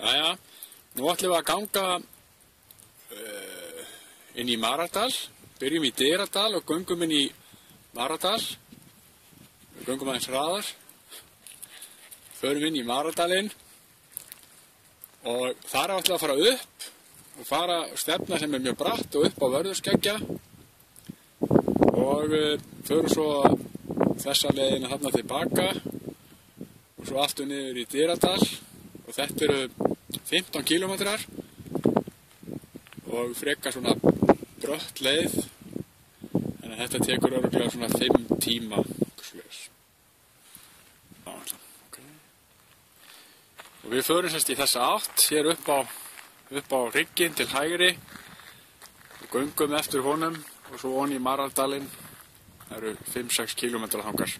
Jæja, nú ætlum við að ganga inn í Maradal. Byrjum í Dyradal og göngum inn í Maradal. Við göngum aðeins hraðar. Förum inn í Maradalinn. Og þar ætlum við að fara upp og fara stefna sem mjög bratt og upp á Vörðuskeggja. Og förum svo þessa leiðina þarna tilbaka og svo aftur niður í Dyradal. Og þetta eru 15 kilometrar og frekar svona brött leið, en þetta tekur örugglega svona 5 tíma. Og við förum sérst í þessa átt, hér upp á hrygginn til hægri og göngum eftir honum og svo onni í Maraldalinn. Það eru 5-6 kilometrar þangað.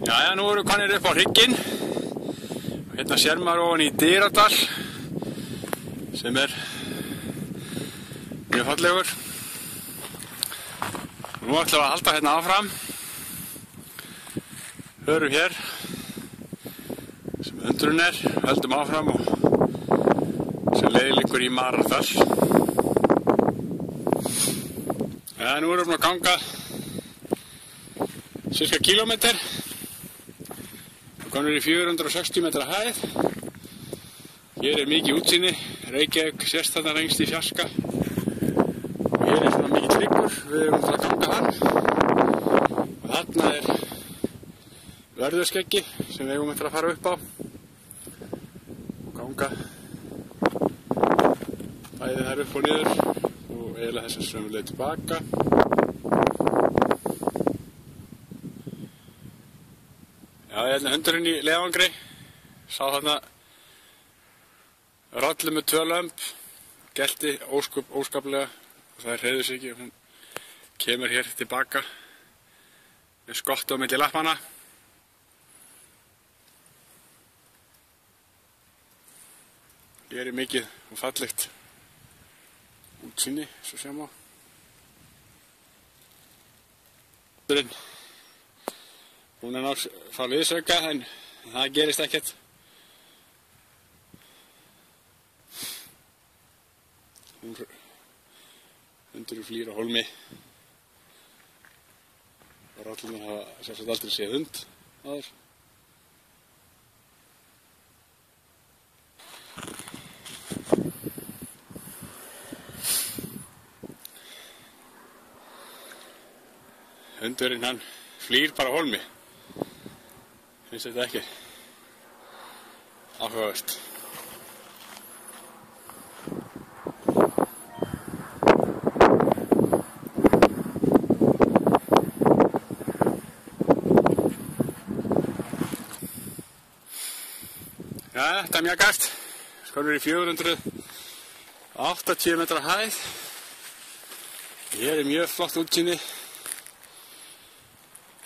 Jæja, nú erum við komnir upp á hrygginn. Hérna sér maður ofan í Dyradal sem er mjög fallegur. Nú ætlum við að halda hérna áfram. Hörum hér sem hundurinn er, höldum áfram og sem leiðir liggur í Maradal. Ja, nú erum við að ganga cirka kilometr. Við komum í 460 metra hæð. Hér er mikið útsýni. Reykjavík sést þarna lengst í fjarska. Og hér er svona mikill hryggur. Við erum að ganga hann. Og þarna er Vörðuskeggi sem við eigum eftir að fara upp á. Og ganga bæði þær upp og niður. Og eiginlega þess að sömu leið tilbaka. Já, hérna hundurinn í leiðangri, sá þarna rollu með 2 lömb, gelti óskaplega og það hreyfði sig ekki. Hún kemur hér tilbaka með skottu á milli lappana. Hér er mikið og fallegt útsýni, svo sem á. Hún er náttúrulega að fá liðsauka, en það gerist ekkert. Hundurinn flýr á hólmi. Og rallurnar hafa sjálfsagt aldrei séð hund áður. Hundurinn hann flýr bara á hólmi. Finnst þetta ekki áhugavert. Ja, þetta er mjagast. Skorur í 480 metra hæð. Hér er mjög flott útsýni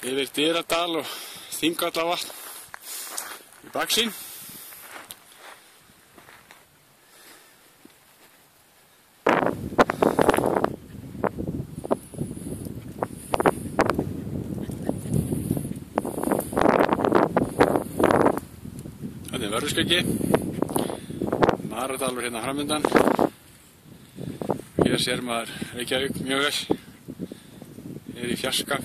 yfir Dyradal og Þingvallavatn í baksýn. Þetta er Vörðuskeggi. Maradalur hérna framöndan. Hér sér maður Reykjavík mjög vel. Hér í fjarska.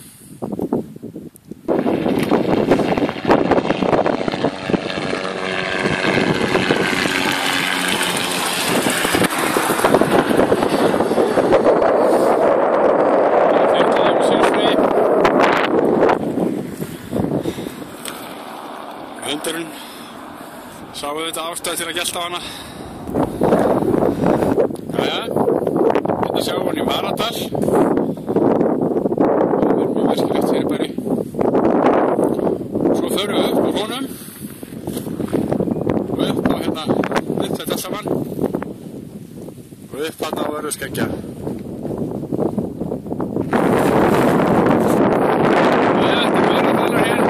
Hundurinn sáu þetta ástæði til að gelta á hana. Jæja, hérna sjáum við hann í Maradal. Það er mjög merkilegt fyrirbæri. Svo förum við upp úr honum og upp á hérna upp þetta saman og upp þarna á Vörðuskeggja. Jæja, þetta er Maradalur hér.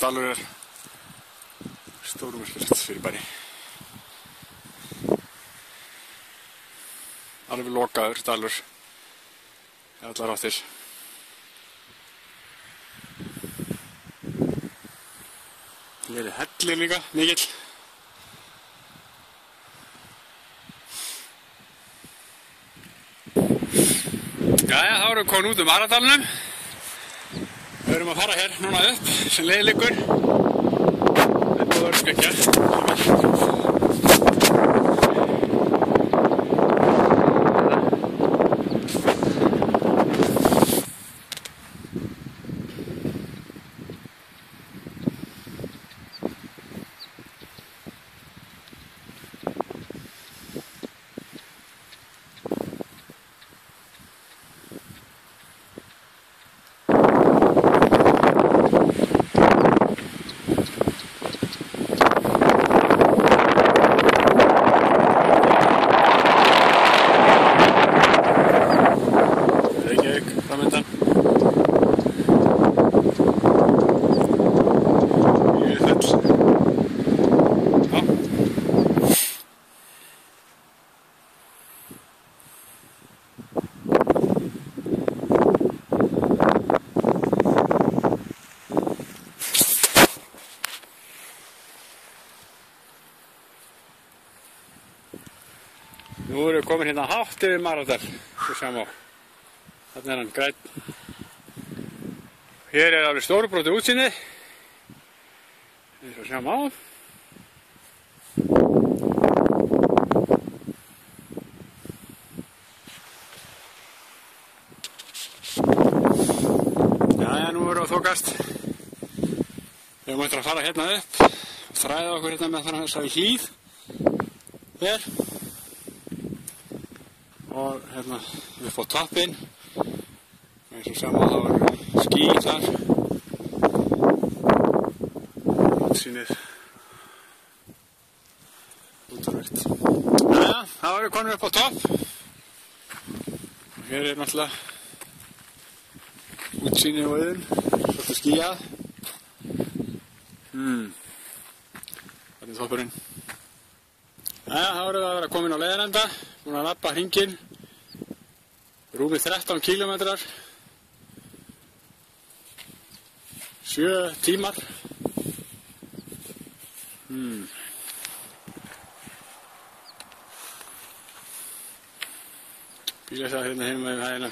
Maradalur er stórmerkilegt fyrirbæri. Alveg lokaður dalur í allar áttir. Hér er hellir líka, mikill. Jæja, þá erum við komin út Maradalnum. Við erum að fara hér núna upp sem leið liggur. Þetta verður skeggjað. Nú erum við komin hérna hátt yfir Maradal, svo sjáum á. Þarna er hann grænn. Hér er alveg stórbrotið útsýni, eins og sjáum á. Jæja, nú erum við að þokast. Við erum eftir að fara hérna upp og þræða okkur hérna með þessari hlíð. Hér. Og hérna upp á toppinn, eins og sama þá er ský þar, útsýnið útrúlegt. Jæja, þá erum við komin upp á topp og hér er náttúrulega útsýnið og auðun, svolítið skýjað. Þetta er toppurinn. Jæja, þá erum við að vera komin á leiðarenda, búin að labba hringinn, rúmið 13 kílómetrar, 7 tímar. Bílastæði hérna hinum megin við hæðina.